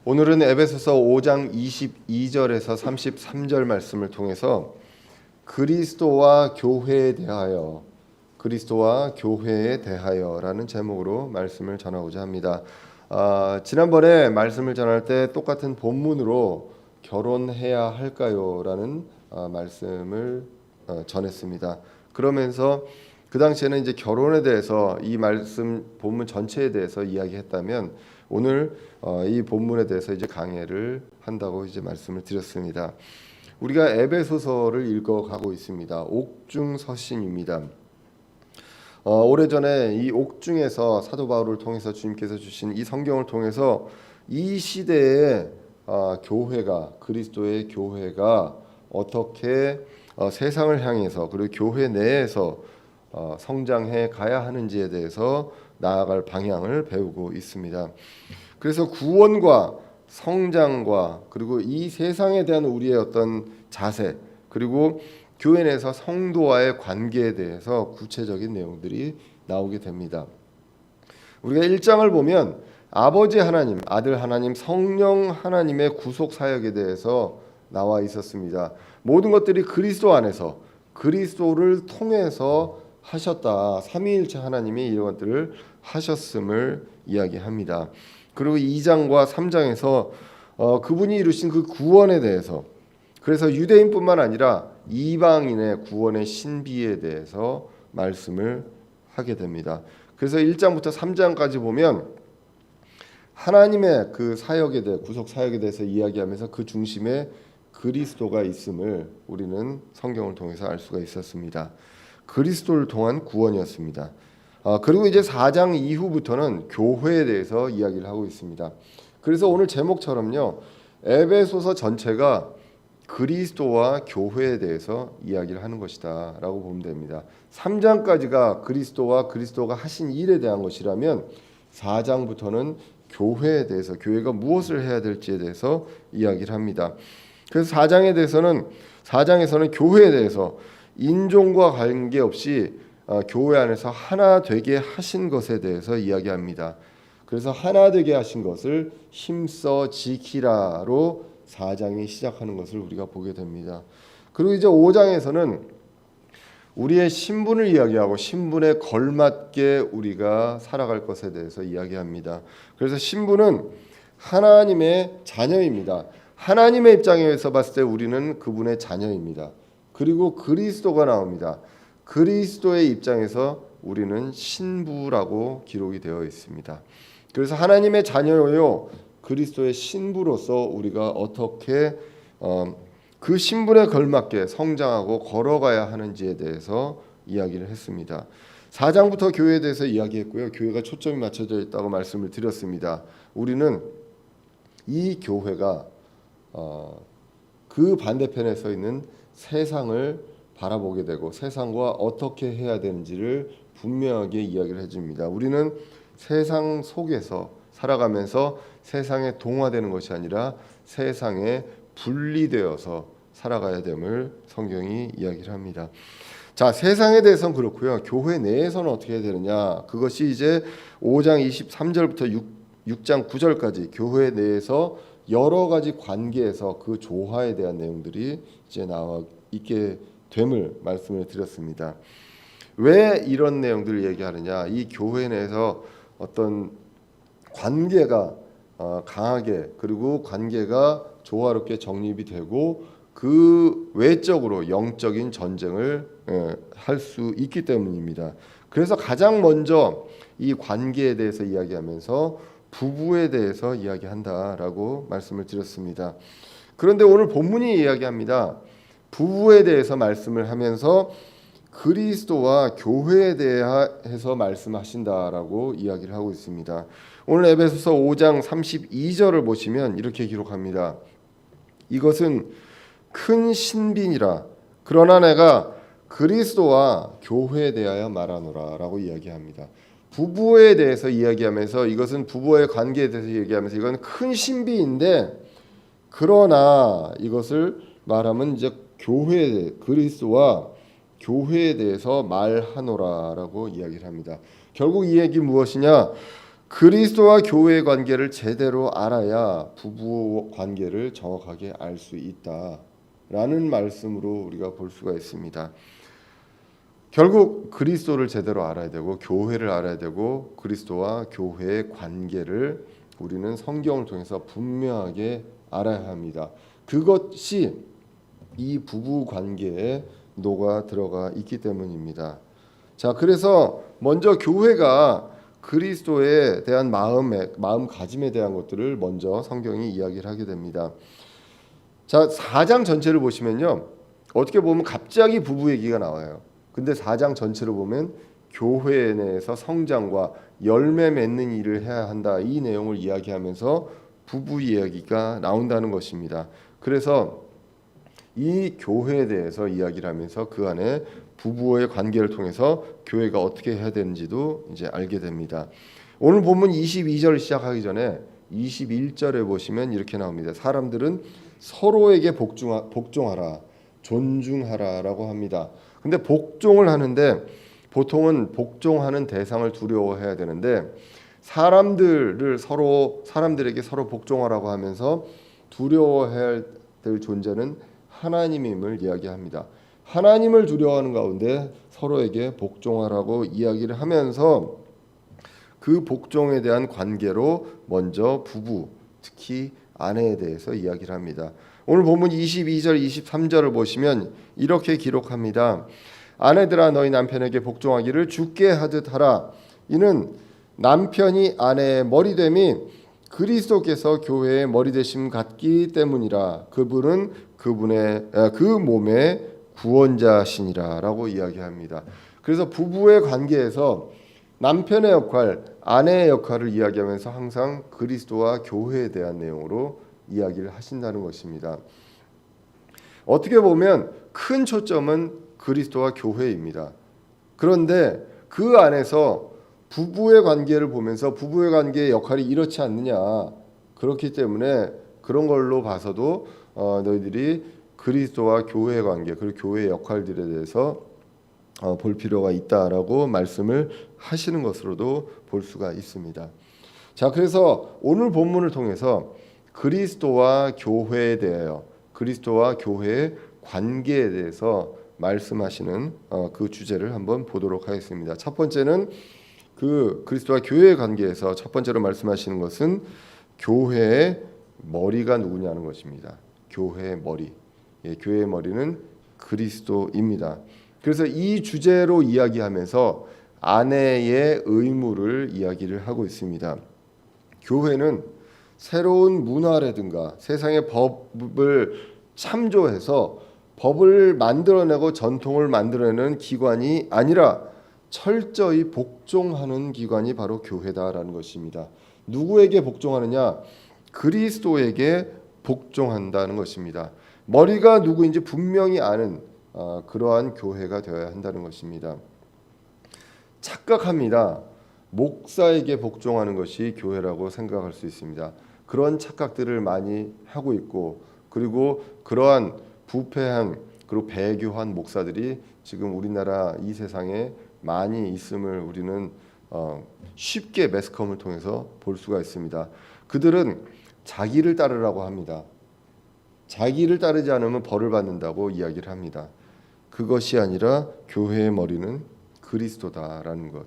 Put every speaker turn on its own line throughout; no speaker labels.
오늘은 에베소서 5장 22절에서 33절 말씀을 통해서 그리스도와 교회에 대하여라는 제목으로 말씀을 전하고자 합니다. 지난번에 말씀을 전할 때 똑같은 본문으로 결혼해야 할까요라는 말씀을 전했습니다. 그러면서 그 당시에는 이제 결혼에 대해서 이 말씀 본문 전체에 대해서 이야기했다면 오늘 이 본문에 대해서 이제 강해를 한다고 이제 말씀을 드렸습니다. 우리가 에베소서를 읽어가고 있습니다. 옥중서신입니다. 오래전에 이 옥중에서 사도 바울을 통해서 주님께서 주신 이 성경을 통해서 이 시대의 교회가, 그리스도의 교회가 어떻게 세상을 향해서 그리고 교회 내에서 성장해 가야 하는지에 대해서 나아갈 방향을 배우고 있습니다. 그래서 구원과 성장과 그리고 이 세상에 대한 우리의 어떤 자세, 그리고 교회 내에서 성도와의 관계에 대해서 구체적인 내용들이 나오게 됩니다. 우리가 1장을 보면 아버지 하나님, 아들 하나님, 성령 하나님의 구속 사역에 대해서 나와 있었습니다. 모든 것들이 그리스도 안에서 그리스도를 통해서 하셨다. 삼위일체 하나님이 이런 것들을 하셨음을 이야기합니다. 그리고 2장과 3장에서 그분이 이루신 그 구원에 대해서, 그래서 유대인뿐만 아니라 이방인의 구원의 신비에 대해서 말씀을 하게 됩니다. 그래서 1장부터 3장까지 보면 하나님의 그 사역에 대해, 구속 사역에 대해서 이야기하면서 그 중심에 그리스도가 있음을 우리는 성경을 통해서 알 수가 있었습니다. 그리스도를 통한 구원이었습니다. 그리고 이제 4장 이후부터는 교회에 대해서 이야기를 하고 있습니다. 그래서 오늘 제목처럼요, 에베소서 전체가 그리스도와 교회에 대해서 이야기를 하는 것이다 라고 보면 됩니다. 3장까지가 그리스도와 그리스도가 하신 일에 대한 것이라면 4장부터는 교회에 대해서, 교회가 무엇을 해야 될지에 대해서 이야기를 합니다. 그래서 4장에서는 교회에 대해서 인종과 관계없이 교회 안에서 하나 되게 하신 것에 대해서 이야기합니다. 그래서 하나 되게 하신 것을 힘써 지키라로 4장이 시작하는 것을 우리가 보게 됩니다. 그리고 이제 5장에서는 우리의 신분을 이야기하고 신분에 걸맞게 우리가 살아갈 것에 대해서 이야기합니다. 그래서 신분은 하나님의 자녀입니다. 하나님의 입장에서 봤을 때 우리는 그분의 자녀입니다. 그리고 그리스도가 나옵니다. 그리스도의 입장에서 우리는 신부라고 기록이 되어 있습니다. 그래서 하나님의 자녀요, 그리스도의 신부로서 우리가 어떻게 그 신분에 걸맞게 성장하고 걸어가야 하는지에 대해서 이야기를 했습니다. 4장부터 교회에 대해서 이야기했고요. 교회가 초점이 맞춰져 있다고 말씀을 드렸습니다. 우리는 이 교회가 그 반대편에 서 있는 세상을 바라보게 되고 세상과 어떻게 해야 되는지를 분명하게 이야기를 해줍니다. 우리는 세상 속에서 살아가면서 세상에 동화되는 것이 아니라 세상에 분리되어서 살아가야 됨을 성경이 이야기를 합니다. 자, 세상에 대해서는 그렇고요. 교회 내에서는 어떻게 해야 되느냐? 그것이 이제 5장 23절부터 6장 9절까지 교회 내에서 여러 가지 관계에서 그 조화에 대한 내용들이 이제 나와 있게 됨을 말씀을 드렸습니다. 왜 이런 내용들을 얘기하느냐? 이 교회 내에서 어떤 관계가 강하게, 그리고 관계가 조화롭게 정립이 되고 그 외적으로 영적인 전쟁을 할 수 있기 때문입니다. 그래서 가장 먼저 이 관계에 대해서 이야기하면서 부부에 대해서 이야기한다라고 말씀을 드렸습니다. 그런데 오늘 본문이 이야기합니다. 부부에 대해서 말씀을 하면서 그리스도와 교회에 대해서 말씀하신다라고 이야기를 하고 있습니다. 오늘 에베소서 5장 32절을 보시면 이렇게 기록합니다. 이것은 큰 신비니라. 그러나 내가 그리스도와 교회에 대하여 말하노라라고 이야기합니다. 부부에 대해서 이야기하면서 이것은 부부의 관계에 대해서 얘기하면서 이건 큰 신비인데, 그러나 이것을 말하면 이제 교회, 그리스도와 교회에 대해서 말하노라라고 이야기를 합니다. 결국 이 얘기 무엇이냐? 그리스도와 교회의 관계를 제대로 알아야 부부 관계를 정확하게 알 수 있다라는 말씀으로 우리가 볼 수가 있습니다. 결국 그리스도를 제대로 알아야 되고 교회를 알아야 되고 그리스도와 교회의 관계를 우리는 성경을 통해서 분명하게 알아야 합니다. 그것이 이 부부 관계에 녹아 들어가 있기 때문입니다. 자, 그래서 먼저 교회가 그리스도에 대한 마음가짐에 대한 것들을 먼저 성경이 이야기를 하게 됩니다. 자, 4장 전체를 보시면요. 어떻게 보면 갑자기 부부 얘기가 나와요. 근데 4장 전체를 보면 교회 내에서 성장과 열매 맺는 일을 해야 한다. 이 내용을 이야기하면서 부부 이야기가 나온다는 것입니다. 그래서 이 교회에 대해서 이야기를 하면서 그 안에 부부의 관계를 통해서 교회가 어떻게 해야 되는지도 이제 알게 됩니다. 오늘 본문 22절 시작하기 전에 21절에 보시면 이렇게 나옵니다. 사람들은 서로에게 복종하라, 존중하라라고 합니다. 근데 복종을 하는데 보통은 복종하는 대상을 두려워해야 되는데 사람들에게 서로 복종하라고 하면서 두려워해야 될 존재는 하나님임을 이야기합니다. 하나님을 두려워하는 가운데 서로에게 복종하라고 이야기를 하면서 그 복종에 대한 관계로 먼저 부부, 특히 아내에 대해서 이야기를 합니다. 오늘 본문 22절, 23절을 보시면 이렇게 기록합니다. 아내들아 너희 남편에게 복종하기를 주께 하듯 하라. 이는 남편이 아내의 머리됨이 그리스도께서 교회의 머리되심 같기 때문이라. 그분은 그 몸의 구원자시니라라고 이야기합니다. 그래서 부부의 관계에서 남편의 역할, 아내의 역할을 이야기하면서 항상 그리스도와 교회에 대한 내용으로 이야기를 하신다는 것입니다. 어떻게 보면 큰 초점은 그리스도와 교회입니다. 그런데 그 안에서 부부의 관계를 보면서 부부의 관계의 역할이 이렇지 않느냐, 그렇기 때문에 그런 걸로 봐서도 너희들이 그리스도와 교회의 관계 그리고 교회의 역할들에 대해서 볼 필요가 있다라고 말씀을 하시는 것으로도 볼 수가 있습니다. 자, 그래서 오늘 본문을 통해서 그리스도와 교회에 대하여 그리스도와 교회의 관계에 대해서 말씀하시는 그 주제를 한번 보도록 하겠습니다. 첫 번째는 그 그리스도와 교회의 관계에서 첫 번째로 말씀하시는 것은 교회의 머리가 누구냐는 것입니다. 교회의 머리, 교회의 머리는 그리스도입니다. 그래서 이 주제로 이야기하면서 아내의 의무를 이야기를 하고 있습니다. 교회는 새로운 문화라든가 세상의 법을 참조해서 법을 만들어내고 전통을 만들어내는 기관이 아니라 철저히 복종하는 기관이 바로 교회다라는 것입니다. 누구에게 복종하느냐? 그리스도에게 복종한다는 것입니다. 머리가 누구인지 분명히 아는 그러한 교회가 되어야 한다는 것입니다. 착각합니다. 목사에게 복종하는 것이 교회라고 생각할 수 있습니다. 그런 착각들을 많이 하고 있고, 그리고 그러한 부패한 그리고 배교한 목사들이 지금 우리나라 이 세상에 많이 있음을 우리는 쉽게 매스컴을 통해서 볼 수가 있습니다. 그들은 자기를 따르라고 합니다. 자기를 따르지 않으면 벌을 받는다고 이야기를 합니다. 그것이 아니라 교회의 머리는 그리스도다라는 것,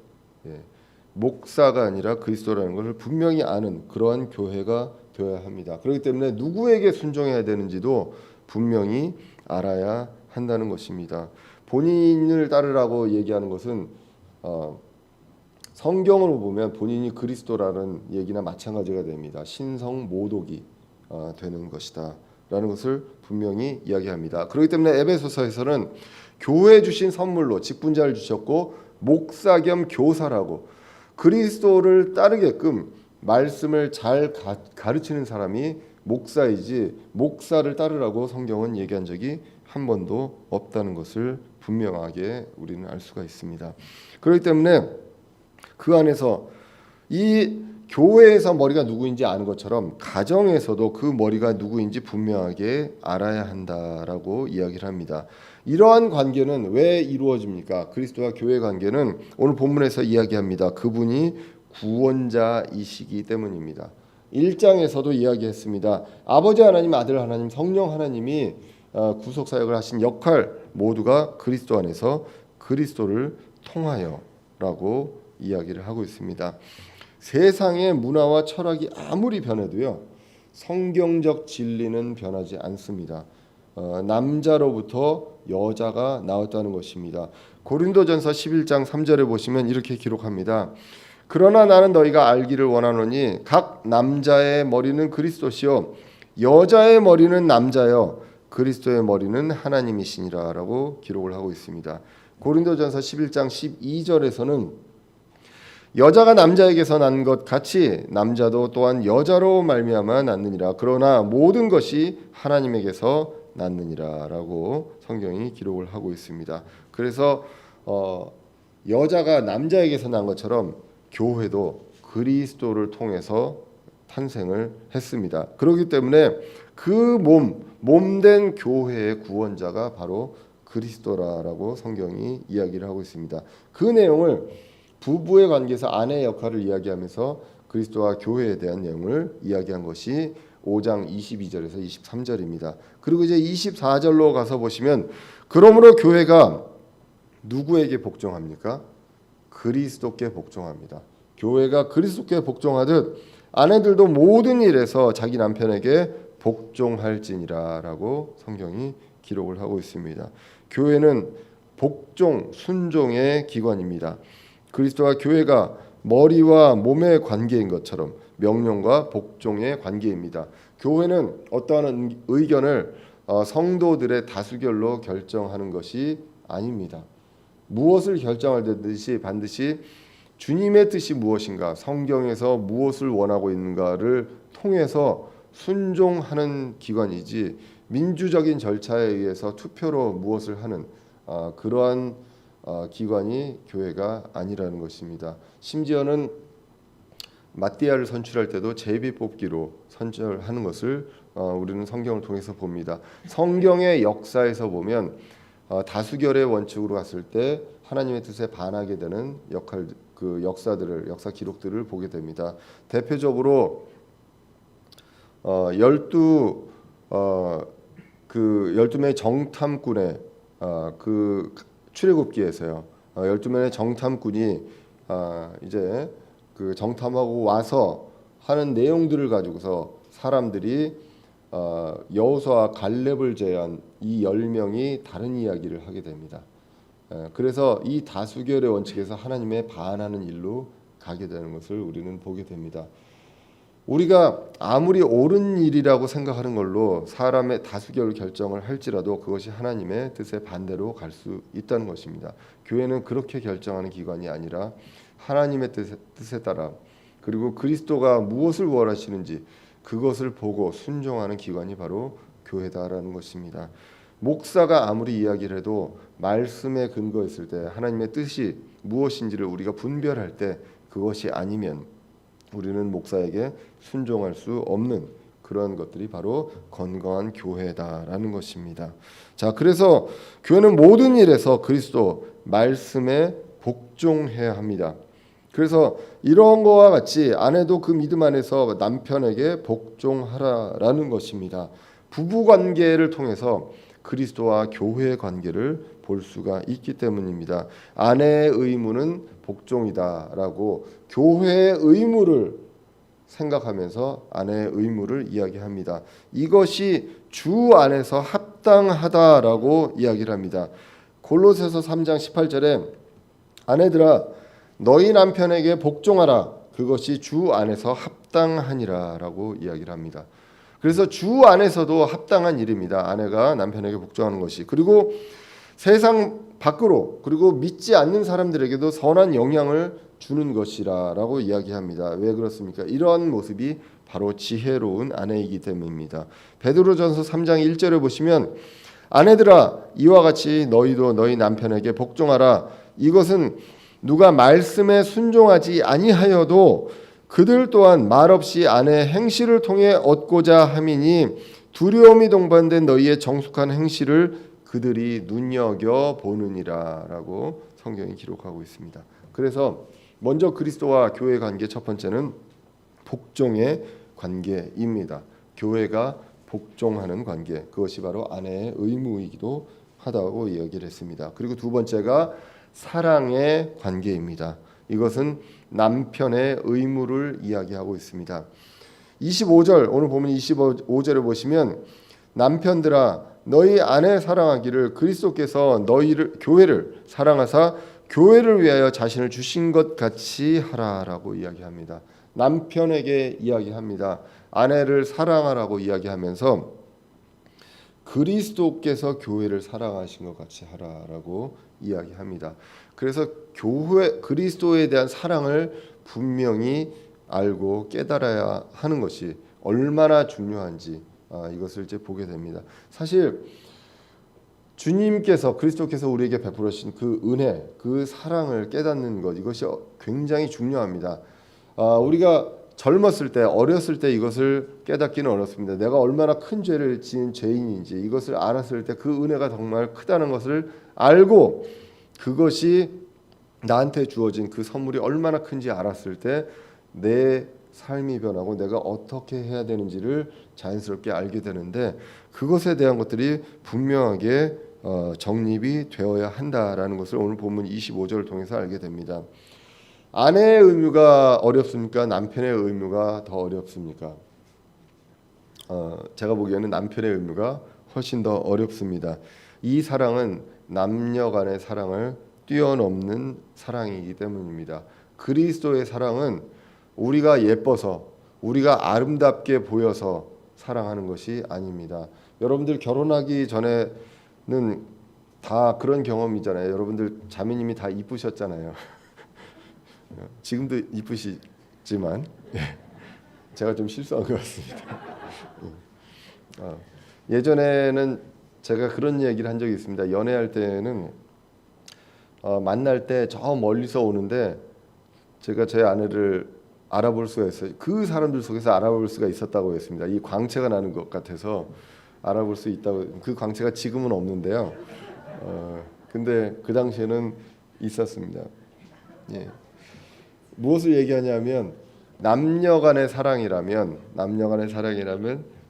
목사가 아니라 그리스도라는 것을 분명히 아는 그러한 교회가 되어야 합니다. 그렇기 때문에 누구에게 순종해야 되는지도 분명히 알아야 한다는 것입니다. 본인을 따르라고 얘기하는 것은 성경으로 보면 본인이 그리스도라는 얘기나 마찬가지가 됩니다. 신성모독이 되는 것이다 라는 것을 분명히 이야기합니다. 그렇기 때문에 에베소서에서는 교회에 주신 선물로 직분자를 주셨고 목사 겸 교사라고 그리스도를 따르게끔 말씀을 잘 가르치는 사람이 목사이지 목사를 따르라고 성경은 얘기한 적이 한 번도 없다는 것을 분명하게 우리는 알 수가 있습니다. 그렇기 때문에 그 안에서 이 교회에서 머리가 누구인지 아는 것처럼 가정에서도 그 머리가 누구인지 분명하게 알아야 한다라고 이야기를 합니다. 이러한 관계는 왜 이루어집니까? 그리스도와 교회 관계는 오늘 본문에서 이야기합니다. 그분이 구원자이시기 때문입니다. 1장에서도 이야기했습니다. 아버지 하나님, 아들 하나님, 성령 하나님이 구속사역을 하신 역할 모두가 그리스도 안에서 그리스도를 통하여라고 이야기를 하고 있습니다. 세상의 문화와 철학이 아무리 변해도요, 성경적 진리는 변하지 않습니다. 남자로부터 여자가 나왔다는 것입니다. 고린도전서 11장 3절에 보시면 이렇게 기록합니다. 그러나 나는 너희가 알기를 원하노니 각 남자의 머리는 그리스도시요 여자의 머리는 남자여 그리스도의 머리는 하나님이시니라 라고 기록을 하고 있습니다. 고린도전서 11장 12절에서는 여자가 남자에게서 난 것 같이 남자도 또한 여자로 말미암아 낳느니라. 그러나 모든 것이 하나님에게서 낳느니라 라고 성경이 기록을 하고 있습니다. 그래서 여자가 남자에게서 난 것처럼 교회도 그리스도를 통해서 탄생을 했습니다. 그렇기 때문에 그 몸된 교회의 구원자가 바로 그리스도라라고 성경이 이야기를 하고 있습니다. 그 내용을 부부의 관계에서 아내의 역할을 이야기하면서 그리스도와 교회에 대한 내용을 이야기한 것이 5장 22절에서 23절입니다. 그리고 이제 24절로 가서 보시면 그러므로 교회가 누구에게 복종합니까? 그리스도께 복종합니다. 교회가 그리스도께 복종하듯 아내들도 모든 일에서 자기 남편에게 복종할지니라라고 성경이 기록을 하고 있습니다. 교회는 복종, 순종의 기관입니다. 그리스도와 교회가 머리와 몸의 관계인 것처럼 명령과 복종의 관계입니다. 교회는 어떠한 의견을 성도들의 다수결로 결정하는 것이 아닙니다. 무엇을 결정할 때 반드시 주님의 뜻이 무엇인가, 성경에서 무엇을 원하고 있는가를 통해서 순종하는 기관이지 민주적인 절차에 의해서 투표로 무엇을 하는 그러한 기관이 교회가 아니라는 것입니다. 심지어는 마띠아를 선출할 때도 제비 뽑기로 선출하는 것을 우리는 성경을 통해서 봅니다. 성경의 역사에서 보면 다수결의 원칙으로 갔을 때 하나님의 뜻에 반하게 되는 그 역사 기록들을 보게 됩니다. 대표적으로 12명의 정탐꾼의 그 출애굽기에서요. 12명의 정탐꾼이 이제 그 정탐하고 와서 하는 내용들을 가지고서 사람들이 여호수아와 갈렙을 제외한 이 10명이 다른 이야기를 하게 됩니다. 그래서 이 다수결의 원칙에서 하나님의 반하는 일로 가게 되는 것을 우리는 보게 됩니다. 우리가 아무리 옳은 일이라고 생각하는 걸로 사람의 다수결 결정을 할지라도 그것이 하나님의 뜻에 반대로 갈 수 있다는 것입니다. 교회는 그렇게 결정하는 기관이 아니라 하나님의 뜻에 따라 그리고 그리스도가 무엇을 원하시는지 그것을 보고 순종하는 기관이 바로 교회다라는 것입니다. 목사가 아무리 이야기를 해도 말씀에 근거했을 때 하나님의 뜻이 무엇인지를 우리가 분별할 때 그것이 아니면 우리는 목사에게 순종할 수 없는 그런 것들이 바로 건강한 교회다라는 것입니다. 자, 그래서 교회는 모든 일에서 그리스도 말씀에 복종해야 합니다. 그래서 이런 거와 같이 아내도 그 믿음 안에서 남편에게 복종하라라는 것입니다. 부부 관계를 통해서 그리스도와 교회의 관계를 볼 수가 있기 때문입니다. 아내의 의무는 복종이다라고 교회의 의무를 생각하면서 아내의 의무를 이야기합니다. 이것이 주 안에서 합당하다라고 이야기를 합니다. 골로새서 3장 18절에 아내들아 너희 남편에게 복종하라 그것이 주 안에서 합당하니라라고 이야기를 합니다. 그래서 주 안에서도 합당한 일입니다. 아내가 남편에게 복종하는 것이. 그리고 세상 밖으로 그리고 믿지 않는 사람들에게도 선한 영향을 주는 것이라고 이야기합니다. 왜 그렇습니까? 이러한 모습이 바로 지혜로운 아내이기 때문입니다. 베드로전서 3장 1절에 보시면 아내들아 이와 같이 너희도 너희 남편에게 복종하라. 이것은 누가 말씀에 순종하지 아니하여도 그들 또한 말없이 아내의 행실을 통해 얻고자 함이니 두려움이 동반된 너희의 정숙한 행실을 그들이 눈여겨 보느니라라고 성경이 기록하고 있습니다. 그래서 먼저 그리스도와 교회의 관계 첫 번째는 복종의 관계입니다. 교회가 복종하는 관계, 그것이 바로 아내의 의무이기도 하다고 이야기를 했습니다. 그리고 두 번째가 사랑의 관계입니다. 이것은 남편의 의무를 이야기하고 있습니다. 25절 오늘 보면 25절을 보시면 남편들아 너희 아내 사랑하기를 그리스도께서 너희를 교회를 사랑하사 교회를 위하여 자신을 주신 것 같이 하라라고 이야기합니다. 남편에게 이야기합니다. 아내를 사랑하라고 이야기하면서 그리스도께서 교회를 사랑하신 것 같이 하라라고 이야기합니다. 그래서 교회 그리스도에 대한 사랑을 분명히 알고 깨달아야 하는 것이 얼마나 중요한지 이것을 이제 보게 됩니다. 사실 주님께서 그리스도께서 우리에게 베풀어 주신 그 은혜, 그 사랑을 깨닫는 것 이것이 굉장히 중요합니다. 우리가 젊었을 때, 어렸을 때 이것을 깨닫기는 어렵습니다. 내가 얼마나 큰 죄를 지은 죄인인지 이것을 알았을 때 그 은혜가 정말 크다는 것을 알고 그것이 나한테 주어진 그 선물이 얼마나 큰지 알았을 때 내 삶이 변하고 내가 어떻게 해야 되는지를 자연스럽게 알게 되는데 그것에 대한 것들이 분명하게 정립이 되어야 한다라는 것을 오늘 본문 25절을 통해서 알게 됩니다. 아내의 의무가 어렵습니까? 남편의 의무가 더 어렵습니까? 제가 보기에는 남편의 의무가 훨씬 더 어렵습니다. 이 사랑은 남녀 간의 사랑을 뛰어넘는 사랑이기 때문입니다. 그리스도의 사랑은 우리가 예뻐서 우리가 아름답게 보여서 사랑하는 것이 아닙니다. 여러분들 결혼하기 전에는 다 그런 경험이잖아요. 여러분들 자매님이 다 이쁘셨잖아요. 지금도 이쁘시지만 제가 좀 실수한 것 같습니다. 예전에는 제가 그런 얘기를 한 적이 있습니다. 연애할 때는 만날 때 저 멀리서 오는데 제가 제 아내를 알아볼 수가 있어요. 그 사람들 속에서 알아볼 수가 있었다고 했습니다. 이 광채가 나는 것 같아서 알아볼 수 있다고. 그 광채가 지금은 없는데요. 근데 그 당시에는 있었습니다. 예. 무엇을 얘기하냐면 남녀간의 사랑이라면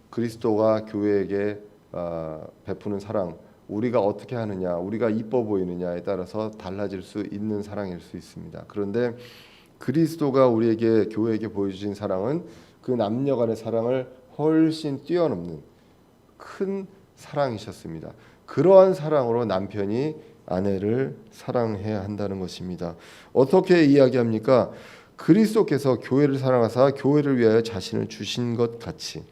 그리스도가 교회에게 베푸는 사랑, 우리가 어떻게 하느냐, 우리가 이뻐 보이느냐에 따라서 달라질 수 있는 사랑일 수 있습니다. 그런데 그리스도가 우리에게 교회에게 보여주신 사랑은 그 남녀간의 사랑을 훨씬 뛰어넘는 큰 사랑이셨습니다. 그러한 사랑으로 남편이 아내를 사랑해야 한다는 것입니다. 어떻게 이야기합니까? 그리스도께서 교회를 사랑하사 교회를 위하여 자신을 주신 것 같이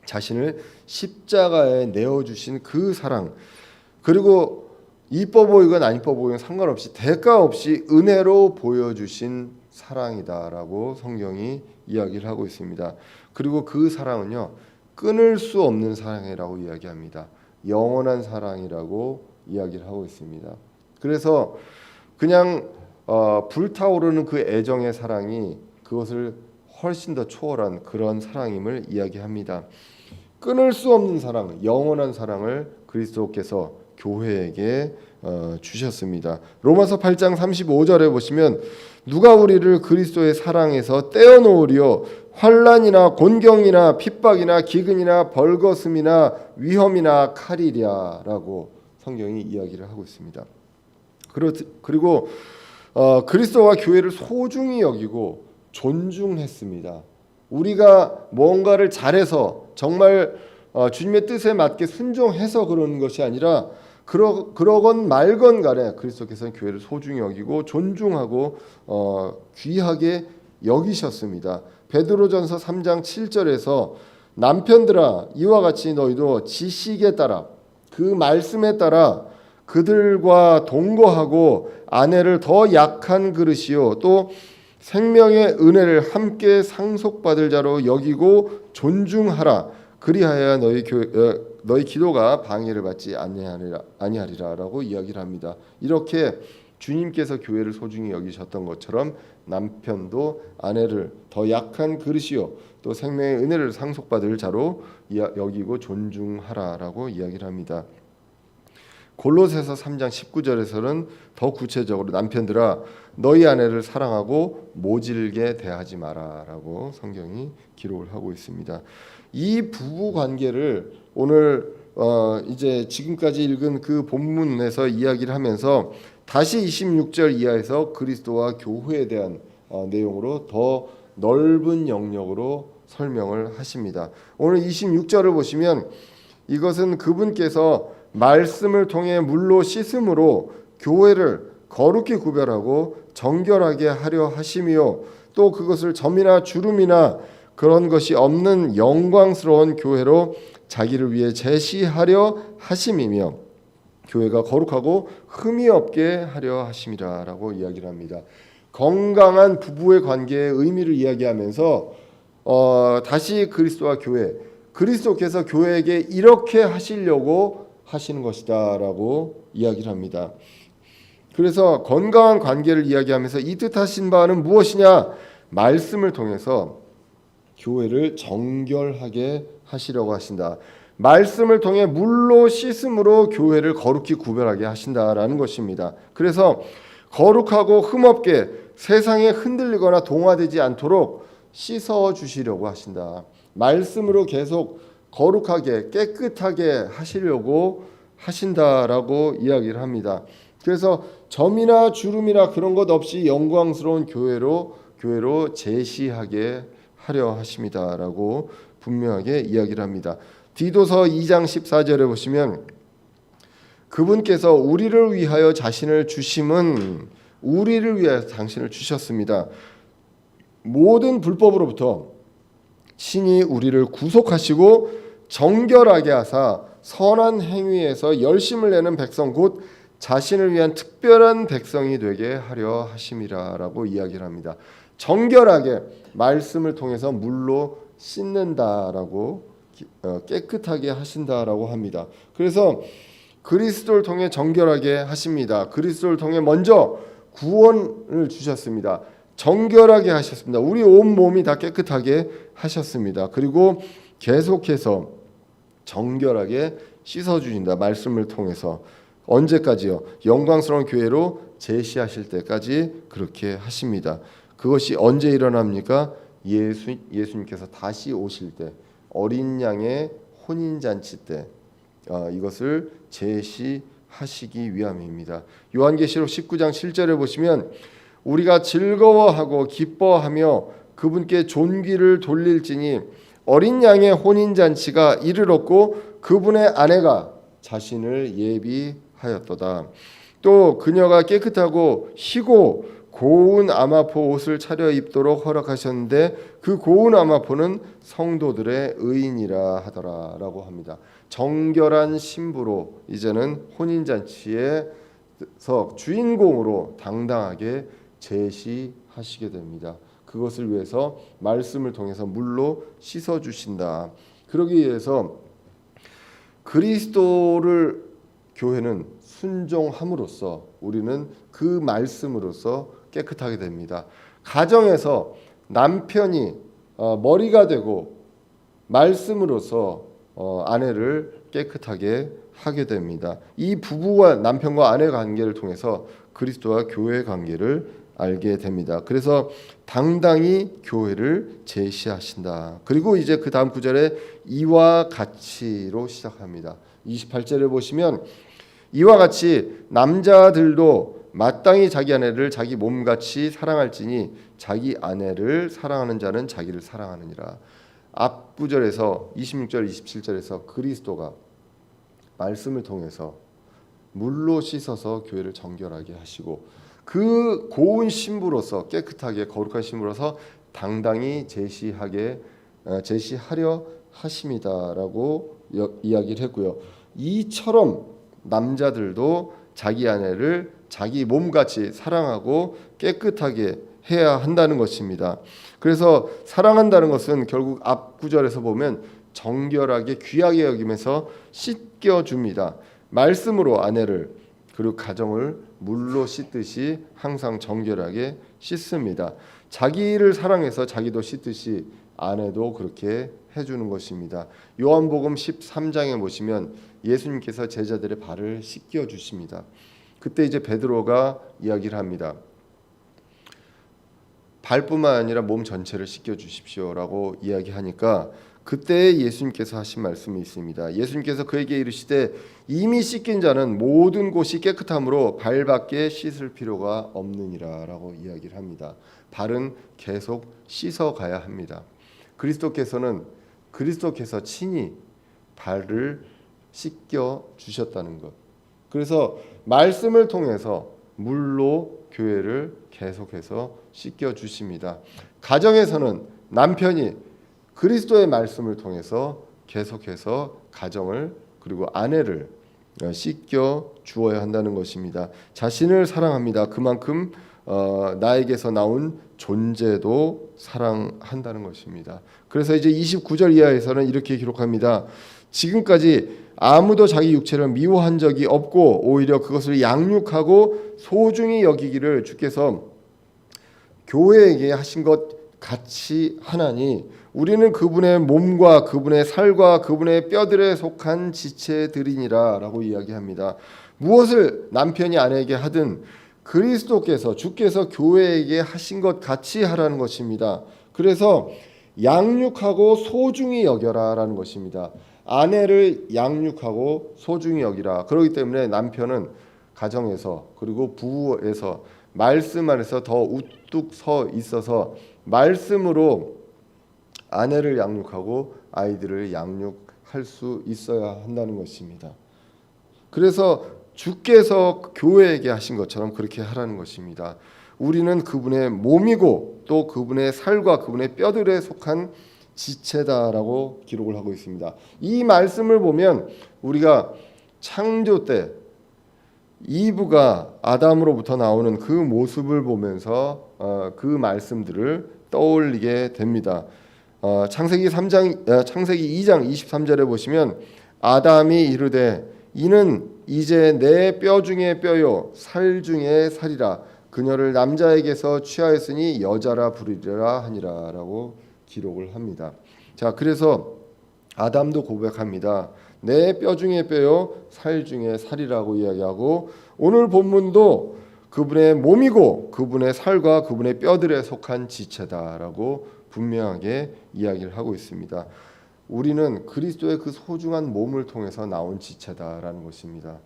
자신을 십자가에 내어주신 그 사랑, 그리고 이뻐 보이건 안 이뻐 보이건 상관없이 대가 없이 은혜로 보여주신 사랑이다라고 성경이 이야기를 하고 있습니다. 그리고 그 사랑은요 끊을 수 없는 사랑이라고 이야기합니다. 영원한 사랑이라고 이야기를 하고 있습니다. 그래서 그냥 불타오르는 그 애정의 사랑이 그것을 훨씬 더 초월한 그런 사랑임을 이야기합니다. 끊을 수 없는 사랑, 영원한 사랑을 그리스도께서 교회에게 주셨습니다. 로마서 8장 35절에 보시면 누가 우리를 그리스도의 사랑에서 떼어놓으리요 환난이나 곤경이나 핍박이나 기근이나 벌거슴이나 위험이나 칼이랴라고 성경이 이야기를 하고 있습니다. 그리고 그리스도와 교회를 소중히 여기고 존중했습니다. 우리가 뭔가를 잘해서 정말 주님의 뜻에 맞게 순종해서 그러는 것이 아니라 그러건 말건 간에 그리스도께서는 교회를 소중히 여기고 존중하고 귀하게 여기셨습니다. 베드로전서 3장 7절에서 남편들아 이와 같이 너희도 지식에 따라 그 말씀에 따라 그들과 동거하고 아내를 더 약한 그릇이요 또 생명의 은혜를 함께 상속받을 자로 여기고 존중하라. 그리하여 너희 기도가 방해를 받지 아니하리라라고 이야기를 합니다. 이렇게 주님께서 교회를 소중히 여기셨던 것처럼 남편도 아내를 더 약한 그릇이요 또 생명의 은혜를 상속받을 자로 여기고 존중하라라고 이야기를 합니다. 골로새서 3장 19절에서는 더 구체적으로 남편들아 너희 아내를 사랑하고 모질게 대하지 마라라고 성경이 기록을 하고 있습니다. 이 부부 관계를 오늘 이제 지금까지 읽은 그 본문에서 이야기를 하면서 다시 26절 이하에서 그리스도와 교회에 대한 내용으로 더 넓은 영역으로 설명을 하십니다. 오늘 26절을 보시면 이것은 그분께서 말씀을 통해 물로 씻음으로 교회를 거룩히 구별하고 정결하게 하려 하심이요 또 그것을 점이나 주름이나 그런 것이 없는 영광스러운 교회로 자기를 위해 제시하려 하심이며 교회가 거룩하고 흠이 없게 하려 하심이라라고 이야기를 합니다. 건강한 부부의 관계의 의미를 이야기하면서 다시 그리스도와 교회, 그리스도께서 교회에게 이렇게 하시려고 하시는 것이다라고 이야기를 합니다. 그래서 건강한 관계를 이야기하면서 이 뜻하신 바는 무엇이냐? 말씀을 통해서 교회를 정결하게 하시려고 하신다. 말씀을 통해 물로 씻음으로 교회를 거룩히 구별하게 하신다라는 것입니다. 그래서 거룩하고 흠없게 세상에 흔들리거나 동화되지 않도록 씻어 주시려고 하신다. 말씀으로 계속 거룩하게 깨끗하게 하시려고 하신다라고 이야기를 합니다. 그래서 점이나 주름이나 그런 것 없이 영광스러운 교회로 제시하게 하려 하십니다라고 분명하게 이야기를 합니다. 디도서 2장 14절에 보시면 그분께서 우리를 위하여 자신을 주심은 우리를 위하여 당신을 주셨습니다. 모든 불법으로부터 신이 우리를 구속하시고 정결하게 하사 선한 행위에서 열심을 내는 백성 곧 자신을 위한 특별한 백성이 되게 하려 하심이라라고 이야기를 합니다. 정결하게 말씀을 통해서 물로 씻는다라고 깨끗하게 하신다라고 합니다. 그래서 그리스도를 통해 정결하게 하십니다. 그리스도를 통해 먼저 구원을 주셨습니다. 정결하게 하셨습니다. 우리 온 몸이 다 깨끗하게 하셨습니다. 그리고 계속해서 정결하게 씻어주신다. 말씀을 통해서 언제까지요? 영광스러운 교회로 제시하실 때까지 그렇게 하십니다. 그것이 언제 일어납니까? 예수님께서 다시 오실 때 어린 양의 혼인잔치 때 이것을 제시하시기 위함입니다. 요한계시록 19장 7절에 보시면 우리가 즐거워하고 기뻐하며 그분께 존귀를 돌릴지니 어린 양의 혼인잔치가 이르렀고 그분의 아내가 자신을 예비하였도다. 또 그녀가 깨끗하고 희고 고운 아마포 옷을 차려 입도록 허락하셨는데 그 고운 아마포는 성도들의 의인이라 하더라라고 합니다. 정결한 신부로 이제는 혼인잔치에서 주인공으로 당당하게 제시하시게 됩니다. 그것을 위해서 말씀을 통해서 물로 씻어 주신다. 그러기 위해서 그리스도를 교회는 순종함으로써 우리는 그 말씀으로써 깨끗하게 됩니다. 가정에서 남편이 머리가 되고 말씀으로써 아내를 깨끗하게 하게 됩니다. 이 부부와 남편과 아내 관계를 통해서 그리스도와 교회의 관계를 알게 됩니다. 그래서 당당히 교회를 제시하신다. 그리고 이제 그 다음 구절에 이와 같이로 시작합니다. 28절에 보시면 이와 같이 남자들도 마땅히 자기 아내를 자기 몸같이 사랑할지니 자기 아내를 사랑하는 자는 자기를 사랑하느니라. 앞 구절에서 26절 27절에서 그리스도가 말씀을 통해서 물로 씻어서 교회를 정결하게 하시고 그 고운 신부로서 깨끗하게 거룩한 신부로서 당당히 제시하려 하심이다라고 이야기를 했고요. 이처럼 남자들도 자기 아내를 자기 몸같이 사랑하고 깨끗하게 해야 한다는 것입니다. 그래서 사랑한다는 것은 결국 앞 구절에서 보면 정결하게 귀하게 여기면서 씻겨줍니다. 말씀으로 아내를 그리고 가정을 물로 씻듯이 항상 정결하게 씻습니다. 자기를 사랑해서 자기도 씻듯이 아내도 그렇게 해주는 것입니다. 요한복음 13장에 보시면 예수님께서 제자들의 발을 씻겨 주십니다. 그때 이제 베드로가 이야기를 합니다. 발뿐만 아니라 몸 전체를 씻겨 주십시오라고 이야기하니까 그때 예수님께서 하신 말씀이 있습니다. 예수님께서 그에게 이르시되 이미 씻긴 자는 모든 곳이 깨끗함으로 발밖에 씻을 필요가 없느니라라고 이야기를 합니다. 발은 계속 씻어가야 합니다. 그리스도께서 친히 발을 씻겨 주셨다는 것. 그래서 말씀을 통해서 물로 교회를 계속해서 씻겨 주십니다. 가정에서는 남편이 그리스도의 말씀을 통해서 계속해서 가정을 그리고 아내를 씻겨 주어야 한다는 것입니다. 자신을 사랑합니다. 그만큼 나에게서 나온 존재도 사랑한다는 것입니다. 그래서 이제 29절 이하에서는 이렇게 기록합니다. 지금까지 아무도 자기 육체를 미워한 적이 없고 오히려 그것을 양육하고 소중히 여기기를 주께서 교회에게 하신 것 같이 하나니 우리는 그분의 몸과 그분의 살과 그분의 뼈들에 속한 지체들이니라 라고 이야기합니다. 무엇을 남편이 아내에게 하든 그리스도께서 주께서 교회에게 하신 것 같이 하라는 것입니다. 그래서 양육하고 소중히 여겨라 라는 것입니다. 아내를 양육하고 소중히 여기라. 그렇기 때문에 남편은 가정에서 그리고 부부에서 말씀 안에서 더 우뚝 서 있어서 말씀으로 아내를 양육하고 아이들을 양육할 수 있어야 한다는 것입니다. 그래서 주께서 교회에게 하신 것처럼 그렇게 하라는 것입니다. 우리는 그분의 몸이고 또 그분의 살과 그분의 뼈들에 속한 지체다라고 기록을 하고 있습니다. 이 말씀을 보면 우리가 창조 때 이브가 아담으로부터 나오는 그 모습을 보면서 그 말씀들을 떠올리게 됩니다. 창세기 2장 23절에 보시면 아담이 이르되 이는 이제 내 뼈 중에 뼈요 살 중에 살이라 그녀를 남자에게서 취하였으니 여자라 부르리라 하니라라고 기록을 합니다. 자, 그래서 아담도 고백합니다. 내 뼈 중에 뼈요 살 중에 살이라고 이야기하고 오늘 본문도 그분의 몸이고 그분의 살과 그분의 뼈들에 속한 지체다라고 분명하게 이야기를 하고 있습니다. 우리는 그리스도의 그 소중한 몸을 통해서 나온 지체다라는 것입니다.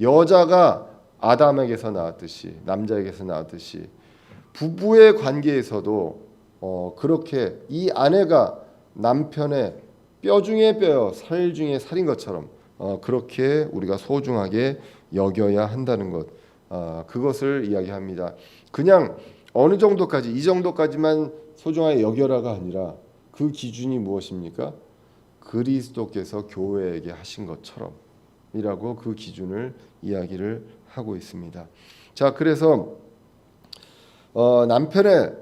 여자가 아담에게서 나왔듯이 남자에게서 나왔듯이 부부의 관계에서도 그렇게 이 아내가 남편의 뼈 중에 뼈요 살 중에 살인 것처럼 그렇게 우리가 소중하게 여겨야 한다는 것, 그것을 이야기합니다. 그냥 어느 정도까지 이 정도까지만 소중하게 여겨라가 아니라 그 기준이 무엇입니까? 그리스도께서 교회에게 하신 것처럼이라고 그 기준을 이야기를 하고 있습니다. 자, 그래서 남편의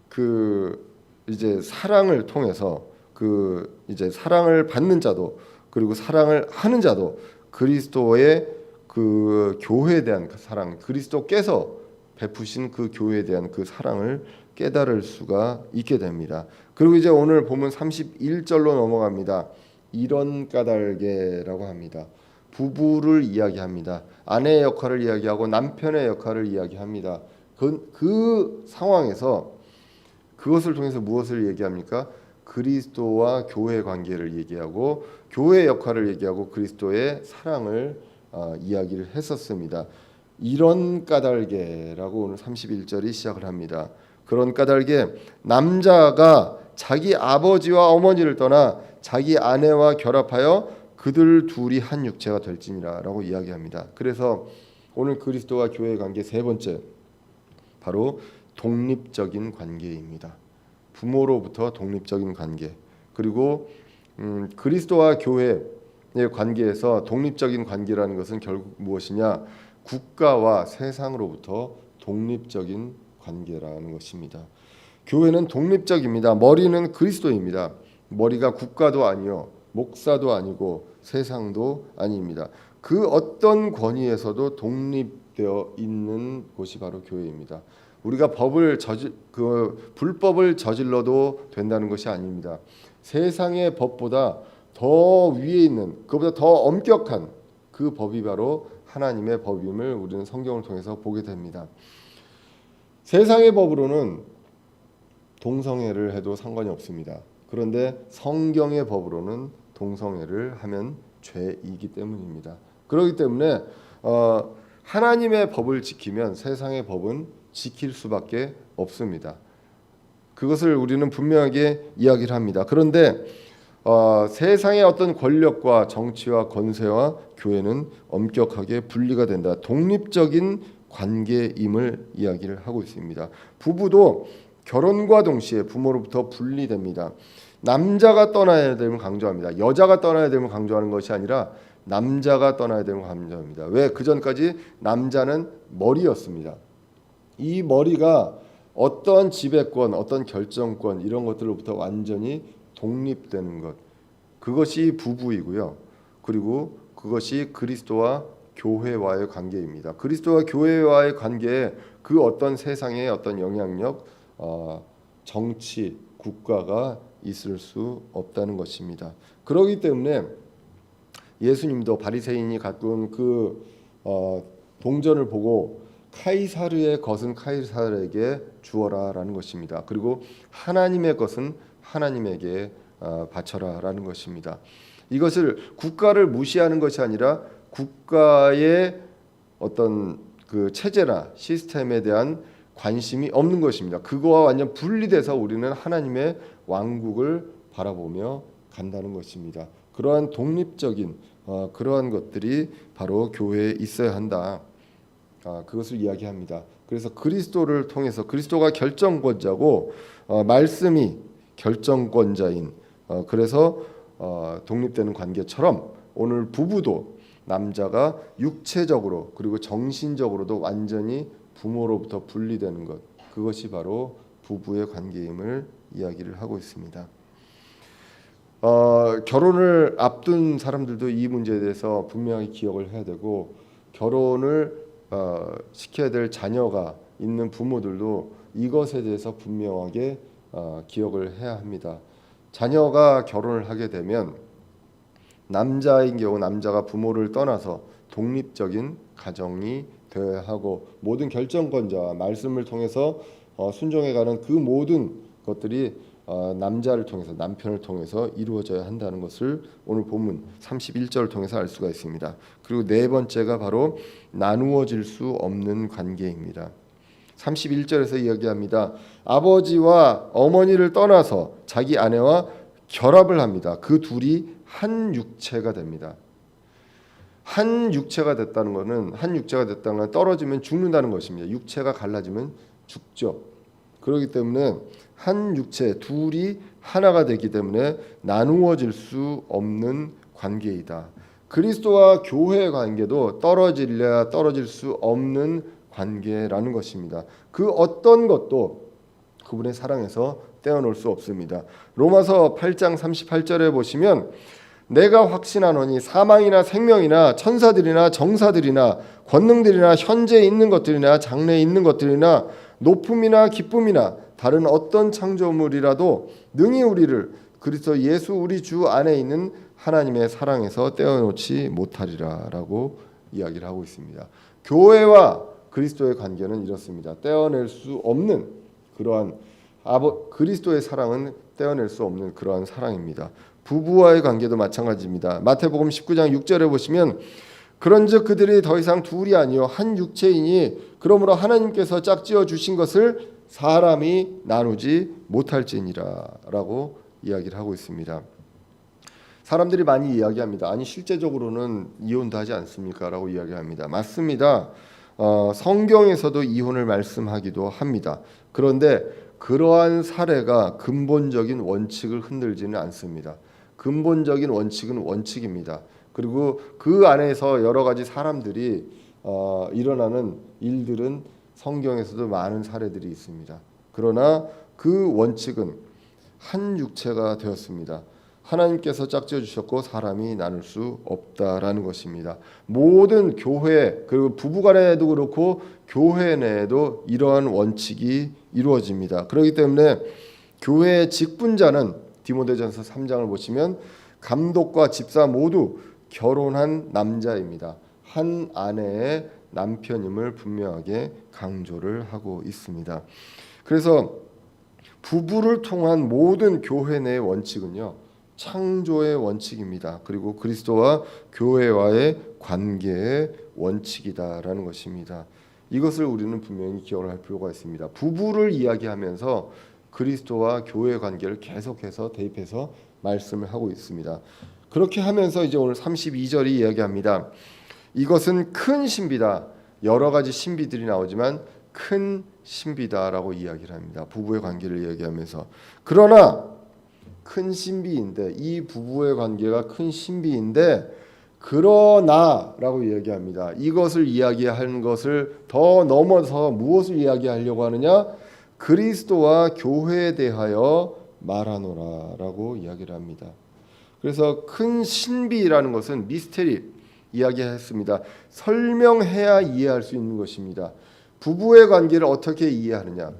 그 이제 사랑을 통해서 그 이제 사랑을 받는 자도 그리고 사랑을 하는 자도 그리스도의 그 교회에 대한 그 사랑, 그리스도께서 베푸신 그 교회에 대한 그 사랑을 깨달을 수가 있게 됩니다. 그리고 이제 오늘 보면 31절로 넘어갑니다. 이런 까닭에라고 합니다. 부부를 이야기합니다. 아내의 역할을 이야기하고 남편의 역할을 이야기합니다. 그 상황에서 그것을 통해서 무엇을 얘기합니까? 그리스도와 교회의 관계를 얘기하고 교회의 역할을 얘기하고 그리스도의 사랑을 이야기를 했었습니다. 이런 까닭에라고 오늘 31절이 시작을 합니다. 그런 까닭에 남자가 자기 아버지와 어머니를 떠나 자기 아내와 결합하여 그들 둘이 한 육체가 될지니라라고 이야기합니다. 그래서 오늘 그리스도와 교회의 관계 세 번째 바로 독립적인 관계입니다. 부모로부터 독립적인 관계. 그리고 그리스도와 교회의 관계에서 독립적인 관계라는 것은 결국 무엇이냐? 국가와 세상으로부터 독립적인 관계라는 것입니다. 교회는 독립적입니다. 머리는 그리스도입니다. 머리가 국가도 아니요 목사도 아니고 세상도 아닙니다. 그 어떤 권위에서도 독립되어 있는 곳이 바로 교회입니다. 우리가 불법을 저질러도 된다는 것이 아닙니다. 세상의 법보다 더 위에 있는, 그보다 더 엄격한 그 법이 바로 하나님의 법임을 우리는 성경을 통해서 보게 됩니다. 세상의 법으로는 동성애를 해도 상관이 없습니다. 그런데 성경의 법으로는 동성애를 하면 죄이기 때문입니다. 그렇기 때문에 하나님의 법을 지키면 세상의 법은 지킬 수밖에 없습니다. 그것을 우리는 분명하게 이야기를 합니다. 그런데 세상의 어떤 권력과 정치와 권세와 교회는 엄격하게 분리가 된다. 독립적인 관계임을 이야기를 하고 있습니다. 부부도 결혼과 동시에 부모로부터 분리됩니다. 남자가 떠나야 됨을 강조합니다. 여자가 떠나야 됨을 강조하는 것이 아니라 남자가 떠나야 됨을 강조합니다. 왜? 그 전까지 남자는 머리였습니다. 이 머리가 어떤 지배권, 어떤 결정권 이런 것들로부터 완전히 독립되는 것, 그것이 부부이고요. 그리고 그것이 그리스도와 교회와의 관계입니다. 그리스도와 교회와의 관계에 그 어떤 세상의 어떤 영향력, 정치, 국가가 있을 수 없다는 것입니다. 그렇기 때문에 예수님도 바리새인이 가꾼 그 동전을 보고 카이사르의 것은 카이사르에게 주어라라는 것입니다. 그리고 하나님의 것은 하나님에게 바쳐라라는 것입니다. 이것을 국가를 무시하는 것이 아니라 국가의 어떤 그 체제나 시스템에 대한 관심이 없는 것입니다. 그거와 완전 분리돼서 우리는 하나님의 왕국을 바라보며 간다는 것입니다. 그러한 독립적인 그러한 것들이 바로 교회에 있어야 한다. 그것을 이야기합니다. 그래서 그리스도를 통해서 그리스도가 결정권자고 말씀이 결정권자인 그래서 독립되는 관계처럼 오늘 부부도 남자가 육체적으로 그리고 정신적으로도 완전히 부모로부터 분리되는 것, 그것이 바로 부부의 관계임을 이야기를 하고 있습니다. 결혼을 앞둔 사람들도 이 문제에 대해서 분명히 기억을 해야 되고, 결혼을 시켜야 될 자녀가 있는 부모들도 이것에 대해서 분명하게 기억을 해야 합니다. 자녀가 결혼을 하게 되면 남자인 경우 남자가 부모를 떠나서 독립적인 가정이 되어야 하고, 모든 결정권자와 말씀을 통해서 순종해가는 그 모든 것들이 남자를 통해서, 남편을 통해서 이루어져야 한다는 것을 오늘 본문 31절을 통해서 알 수가 있습니다. 그리고 네 번째가 바로 나누어질 수 없는 관계입니다. 31절에서 이야기합니다. 아버지와 어머니를 떠나서 자기 아내와 결합을 합니다. 그 둘이 한 육체가 됩니다. 한 육체가 됐다는 것은, 한 육체가 됐다는 건 떨어지면 죽는다는 것입니다. 육체가 갈라지면 죽죠. 그렇기 때문에 한 육체, 둘이 하나가 되기 때문에 나누어질 수 없는 관계이다. 그리스도와 교회의 관계도 떨어질래야 떨어질 수 없는 관계라는 것입니다. 그 어떤 것도 그분의 사랑에서 떼어놓을 수 없습니다. 로마서 8장 38절에 보시면 내가 확신하노니 사망이나 생명이나 천사들이나 정사들이나 권능들이나 현재 있는 것들이나 장래에 있는 것들이나 높음이나 기쁨이나 다른 어떤 창조물이라도 능히 우리를 그리스도 예수 우리 주 안에 있는 하나님의 사랑에서 떼어놓지 못하리라 라고 이야기를 하고 있습니다. 교회와 그리스도의 관계는 이렇습니다. 떼어낼 수 없는 그러한 그리스도의 사랑은 떼어낼 수 없는 그러한 사랑입니다. 부부와의 관계도 마찬가지입니다. 마태복음 19장 6절에 보시면 그런즉 그들이 더 이상 둘이 아니요 한 육체이니 그러므로 하나님께서 짝지어 주신 것을 사람이 나누지 못할지니라 라고 이야기를 하고 있습니다. 사람들이 많이 이야기합니다. 아니 실제적으로는 이혼도 하지 않습니까? 라고 이야기합니다. 맞습니다. 성경에서도 이혼을 말씀하기도 합니다. 그런데 그러한 사례가 근본적인 원칙을 흔들지는 않습니다. 근본적인 원칙은 원칙입니다. 그리고 그 안에서 여러 가지 사람들이 일어나는 일들은 성경에서도 많은 사례들이 있습니다. 그러나 그 원칙은 한 육체가 되었습니다. 하나님께서 짝지어 주셨고 사람이 나눌 수 없다라는 것입니다. 모든 교회 그리고 부부간에도 그렇고 교회 내에도 이러한 원칙이 이루어집니다. 그렇기 때문에 교회의 직분자는 디모데전서 3장을 보시면 감독과 집사 모두 결혼한 남자입니다. 한 아내의 남편임을 분명하게 강조를 하고 있습니다. 그래서 부부를 통한 모든 교회 내의 원칙은요, 창조의 원칙입니다. 그리고 그리스도와 교회와의 관계의 원칙이다라는 것입니다. 이것을 우리는 분명히 기억을 할 필요가 있습니다. 부부를 이야기하면서 그리스도와 교회의 관계를 계속해서 대입해서 말씀을 하고 있습니다. 그렇게 하면서 이제 오늘 32절이 이야기합니다. 이것은 큰 신비다. 여러 가지 신비들이 나오지만 큰 신비다라고 이야기를 합니다. 부부의 관계를 이야기하면서. 그러나 큰 신비인데, 이 부부의 관계가 큰 신비인데, 그러나라고 이야기합니다. 이것을 이야기하는 것을 더 넘어서 무엇을 이야기하려고 하느냐? 그리스도와 교회에 대하여 말하노라라고 이야기를 합니다. 그래서 큰 신비라는 것은 미스테리 이야기했습니다. 설명해야 이해할 수 있는 것입니다. 부부의 관계를 어떻게 이해하느냐?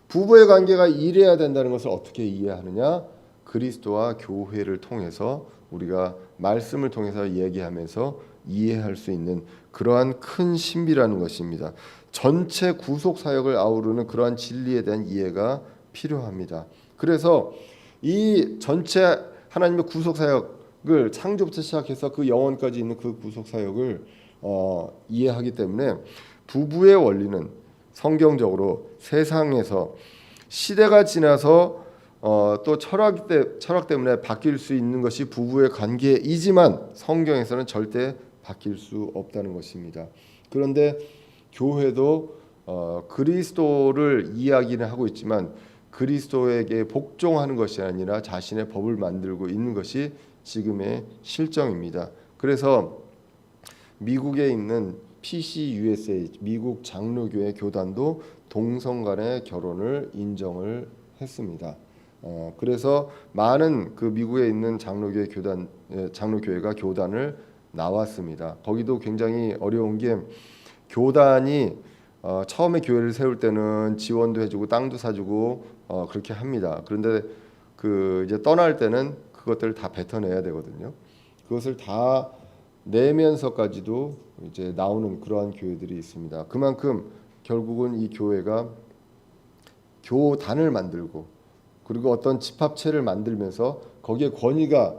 부부의 관계가 이래야 된다는 것을 어떻게 이해하느냐? 그리스도와 교회를 통해서 우리가 말씀을 통해서 얘기하면서 이해할 수 있는 그러한 큰 신비라는 것입니다. 전체 구속 사역을 아우르는 그러한 진리에 대한 이해가 필요합니다. 그래서 이 전체 하나님의 구속 사역을 창조부터 시작해서 그 영원까지 있는 그 구속 사역을 이해하기 때문에 부부의 원리는 성경적으로 세상에서 시대가 지나서 또 철학 때문에 바뀔 수 있는 것이 부부의 관계이지만 성경에서는 절대 바뀔 수 없다는 것입니다. 그런데 교회도 그리스도를 이야기는 하고 있지만 그리스도에게 복종하는 것이 아니라 자신의 법을 만들고 있는 것이 지금의 실정입니다. 그래서 미국에 있는 PCUSA 미국 장로교회 교단도 동성 간의 결혼을 인정을 했습니다. 그래서 많은 그 미국에 있는 장로교회가 교단을 나왔습니다. 거기도 굉장히 어려운 게 교단이 처음에 교회를 세울 때는 지원도 해주고 땅도 사주고 그렇게 합니다. 그런데 그 이제 떠날 때는 그것들을 다 뱉어내야 되거든요. 그것을 다 내면서까지도 이제 나오는 그러한 교회들이 있습니다. 그만큼 결국은 이 교회가 교단을 만들고 그리고 어떤 집합체를 만들면서 거기에 권위가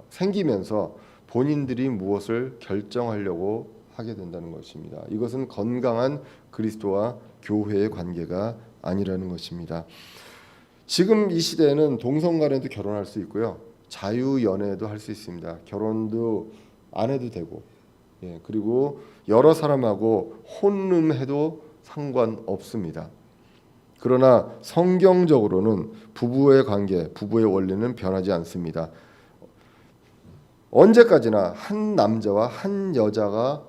생기면서 본인들이 무엇을 결정하려고 하게 된다는 것입니다. 이것은 건강한 그리스도와 교회의 관계가 아니라는 것입니다. 지금 이 시대에는 동성 간에도 결혼할 수 있고요. 자유 연애도 할 수 있습니다. 결혼도 안 해도 되고, 그리고 여러 사람하고 혼룸해도 상관없습니다. 그러나 성경적으로는 부부의 관계, 부부의 원리는 변하지 않습니다. 언제까지나 한 남자와 한 여자가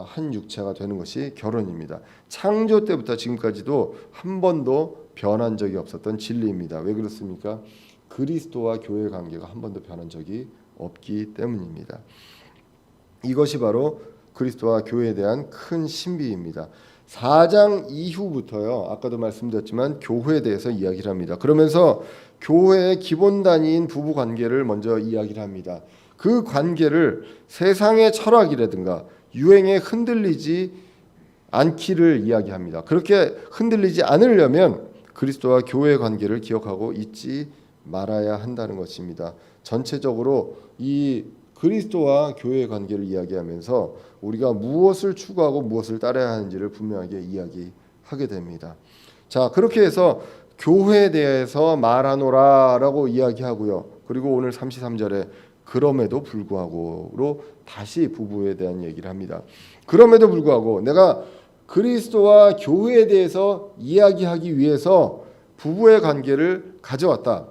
한 육체가 되는 것이 결혼입니다. 창조 때부터 지금까지도 한 번도 변한 적이 없었던 진리입니다. 왜 그렇습니까? 그리스도와 교회의 관계가 한 번도 변한 적이 없기 때문입니다. 이것이 바로 그리스도와 교회에 대한 큰 신비입니다. 4장 이후부터요. 아까도 말씀드렸지만 교회에 대해서 이야기를 합니다. 그러면서 교회의 기본 단위인 부부 관계를 먼저 이야기를 합니다. 그 관계를 세상의 철학이라든가 유행에 흔들리지 않기를 이야기합니다. 그렇게 흔들리지 않으려면 그리스도와 교회의 관계를 기억하고 잊지 말아야 한다는 것입니다. 전체적으로 이 그리스도와 교회의 관계를 이야기하면서 우리가 무엇을 추구하고 무엇을 따라야 하는지를 분명하게 이야기하게 됩니다. 자, 그렇게 해서 교회에 대해서 말하노라라고 이야기하고요. 그리고 오늘 33절에 그럼에도 불구하고로 다시 부부에 대한 얘기를 합니다. 그럼에도 불구하고 내가 그리스도와 교회에 대해서 이야기하기 위해서 부부의 관계를 가져왔다.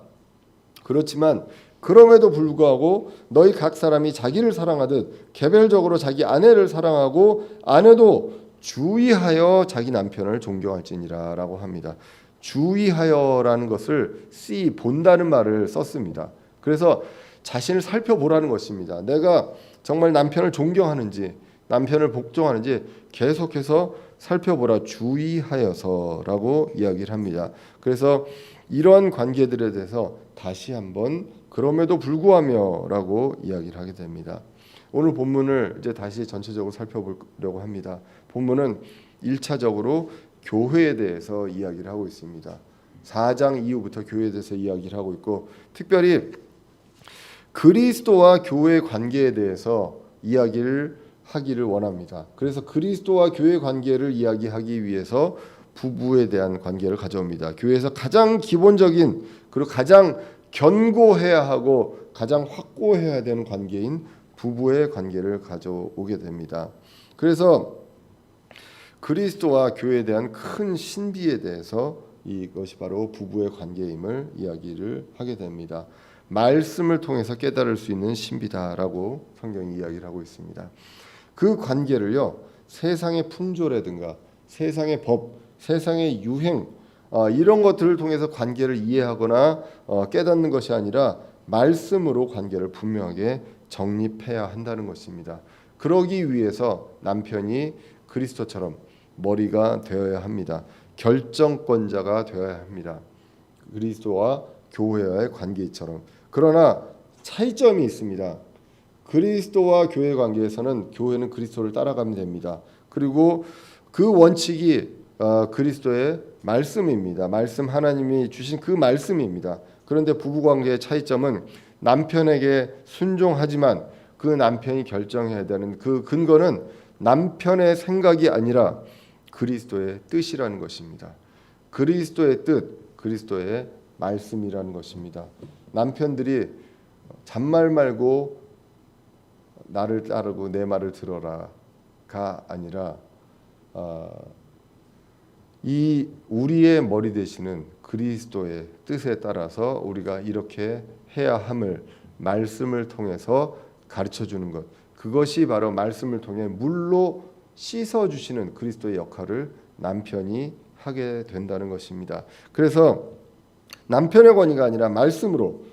그렇지만 그럼에도 불구하고 너희 각 사람이 자기를 사랑하듯 개별적으로 자기 아내를 사랑하고 아내도 주의하여 자기 남편을 존경할지니라 라고 합니다. 주의하여라는 것을 본다는 말을 썼습니다. 그래서 자신을 살펴보라는 것입니다. 내가 정말 남편을 존경하는지 남편을 복종하는지 계속해서 살펴보라. 주의하여서라고 이야기를 합니다. 그래서 이러한 관계들에 대해서 다시 한번 그럼에도 불구하며라고 이야기를 하게 됩니다. 오늘 본문을 이제 다시 전체적으로 살펴보려고 합니다. 본문은 1차적으로 교회에 대해서 이야기를 하고 있습니다. 4장 이후부터 교회에 대해서 이야기를 하고 있고, 특별히 그리스도와 교회의 관계에 대해서 이야기를 하기를 원합니다. 그래서 그리스도와 교회의 관계를 이야기하기 위해서 부부에 대한 관계를 가져옵니다. 교회에서 가장 기본적인 그리고 가장 견고해야 하고 가장 확고해야 되는 관계인 부부의 관계를 가져오게 됩니다. 그래서 그리스도와 교회에 대한 큰 신비에 대해서 이것이 바로 부부의 관계임을 이야기를 하게 됩니다. 말씀을 통해서 깨달을 수 있는 신비다라고 성경이 이야기를 하고 있습니다. 그 관계를요, 세상의 풍조라든가 세상의 법, 세상의 유행 이런 것들을 통해서 관계를 이해하거나 깨닫는 것이 아니라 말씀으로 관계를 분명하게 정립해야 한다는 것입니다. 그러기 위해서 남편이 그리스도처럼 머리가 되어야 합니다. 결정권자가 되어야 합니다. 그리스도와 교회와의 관계처럼. 그러나 차이점이 있습니다. 그리스도와 교회 관계에서는 교회는 그리스도를 따라가면 됩니다. 그리고 그 원칙이 그리스도의 말씀입니다. 말씀, 하나님이 주신 그 말씀입니다. 그런데 부부관계의 차이점은 남편에게 순종하지만 그 남편이 결정해야 되는 그 근거는 남편의 생각이 아니라 그리스도의 뜻이라는 것입니다. 그리스도의 뜻, 그리스도의 말씀이라는 것입니다. 남편들이 잔말 말고 나를 따르고 내 말을 들어라가 아니라 이 우리의 머리 되시는 그리스도의 뜻에 따라서 우리가 이렇게 해야 함을 말씀을 통해서 가르쳐 주는 것, 그것이 바로 말씀을 통해 물로 씻어 주시는 그리스도의 역할을 남편이 하게 된다는 것입니다. 그래서 남편의 권위가 아니라 말씀으로,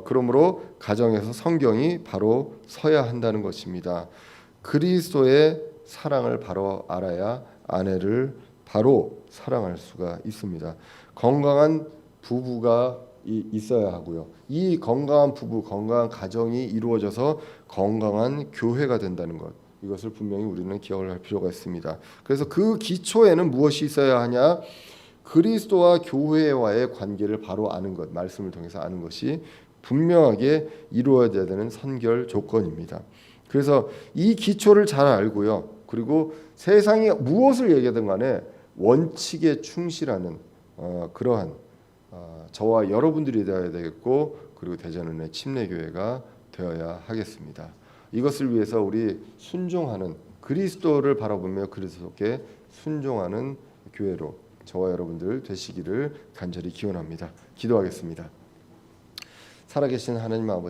그러므로 가정에서 성경이 바로 서야 한다는 것입니다. 그리스도의 사랑을 바로 알아야 아내를 바로 사랑할 수가 있습니다. 건강한 부부가 있어야 하고요. 이 건강한 부부, 건강한 가정이 이루어져서 건강한 교회가 된다는 것, 이것을 분명히 우리는 기억을 할 필요가 있습니다. 그래서 그 기초에는 무엇이 있어야 하냐? 그리스도와 교회와의 관계를 바로 아는 것, 말씀을 통해서 아는 것이 분명하게 이루어져야 되는 선결 조건입니다. 그래서 이 기초를 잘 알고요. 그리고 세상이 무엇을 얘기하든 간에 원칙에 충실하는 그러한 저와 여러분들이 되어야 되겠고, 그리고 대전은의 침례교회가 되어야 하겠습니다. 이것을 위해서 우리 순종하는, 그리스도를 바라보며 그리스도께 순종하는 교회로 저와 여러분들 되시기를 간절히 기원합니다. 기도하겠습니다. 살아계신 하나님 아버지,